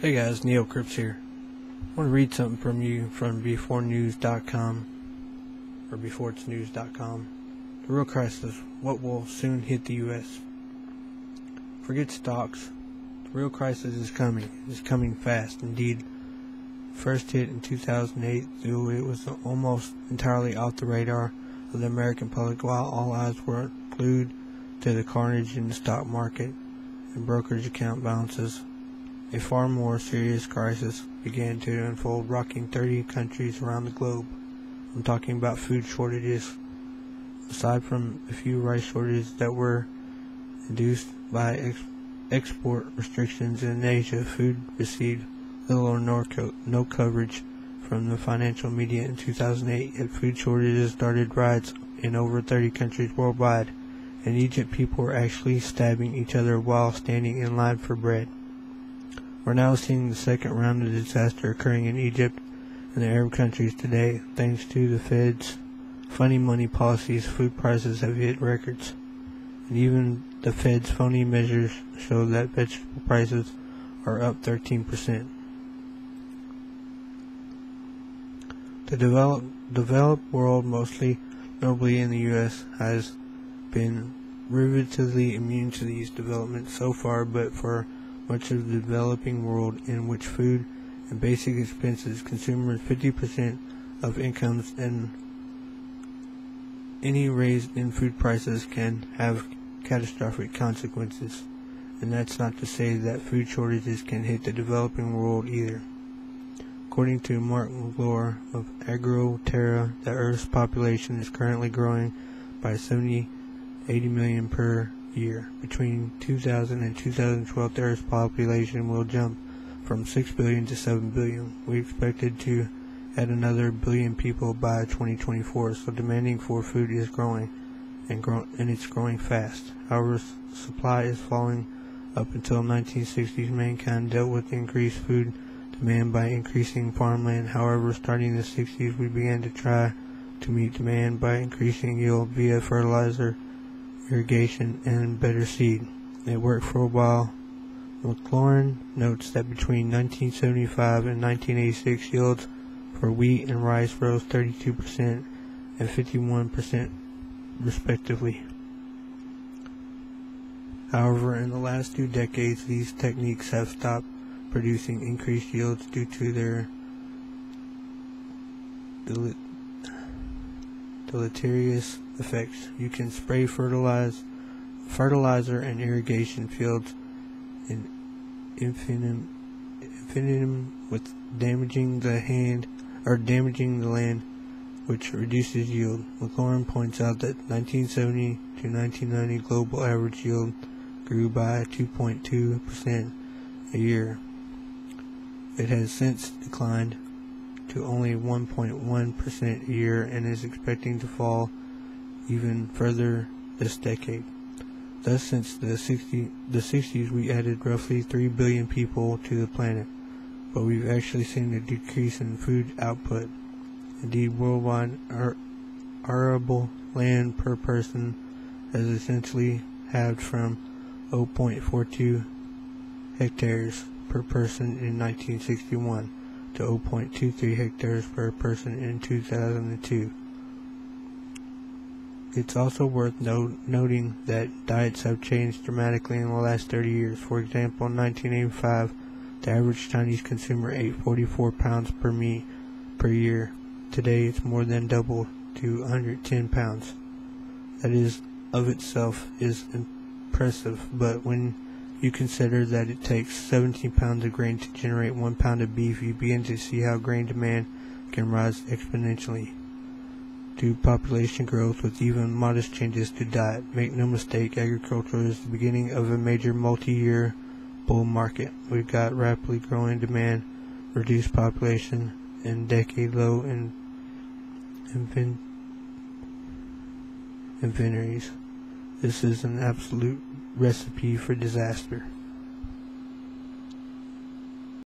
Hey guys, Neil Cripps here. I want to read something from you from beforenews.com or beforeitsnews.com. The real crisis, what will soon hit the U.S. Forget stocks. The real crisis is coming. It's coming fast. Indeed, first hit in 2008, though it was almost entirely off the radar of the American public, while all eyes were glued to the carnage in the stock market and brokerage account balances. A far more serious crisis began to unfold, rocking 30 countries around the globe. I'm talking about food shortages. Aside from a few rice shortages that were induced by export restrictions in Asia, food received little or no coverage from the financial media in 2008, yet food shortages started riots in over 30 countries worldwide. In Egypt, people were actually stabbing each other while standing in line for bread. We're now seeing the second round of disaster occurring in Egypt and the Arab countries today. Thanks to the Fed's funny money policies, food prices have hit records. And even the Fed's phony measures show that vegetable prices are up 13%. The developed world, mostly notably in the U.S., has been rivetingly immune to these developments so far, but for much of the developing world, in which food and basic expenses consume 50% of incomes, and any raise in food prices can have catastrophic consequences. And that's not to say that food shortages can hit the developing world either. According to Mark McGlure of AgroTerra, the Earth's population is currently growing by 80 million per year. Between 2000 and 2012, the Earth's population will jump from 6 billion to 7 billion. We expected to add another billion people by 2024, so demanding for food is growing, and it's growing fast. However, supply is falling. Up until 1960s, mankind dealt with increased food demand by increasing farmland. However, starting in the 60s, we began to try to meet demand by increasing yield via fertilizer, irrigation, and better seed. It worked for a while. McLaurin notes that between 1975 and 1986, yields for wheat and rice rose 32% and 51% respectively. However, in the last 2 decades, these techniques have stopped producing increased yields due to their deleterious effects. You can spray fertilizer and irrigation fields in infinitum with damaging the land, which reduces yield. McLaurin points out that 1970 to 1990 global average yield grew by 2.2% a year. It has since declined to only 1.1% a year and is expecting to fall even further this decade. Thus, since the 60s, we added roughly 3 billion people to the planet, but we've actually seen a decrease in food output. Indeed, worldwide, arable land per person has essentially halved from 0.42 hectares per person in 1961 to 0.23 hectares per person in 2002. It's also worth noting that diets have changed dramatically in the last 30 years. For example, in 1985, the average Chinese consumer ate 44 pounds per meat per year. Today, it's more than double to 110 pounds. That is, of itself, is impressive, but when you consider that it takes 17 pounds of grain to generate 1 pound of beef, you begin to see how grain demand can rise exponentially to population growth with even modest changes to diet. Make no mistake, agriculture is the beginning of a major multi-year bull market. We've got rapidly growing demand, reduced population, and decade-low inventories. This is an absolute recipe for disaster.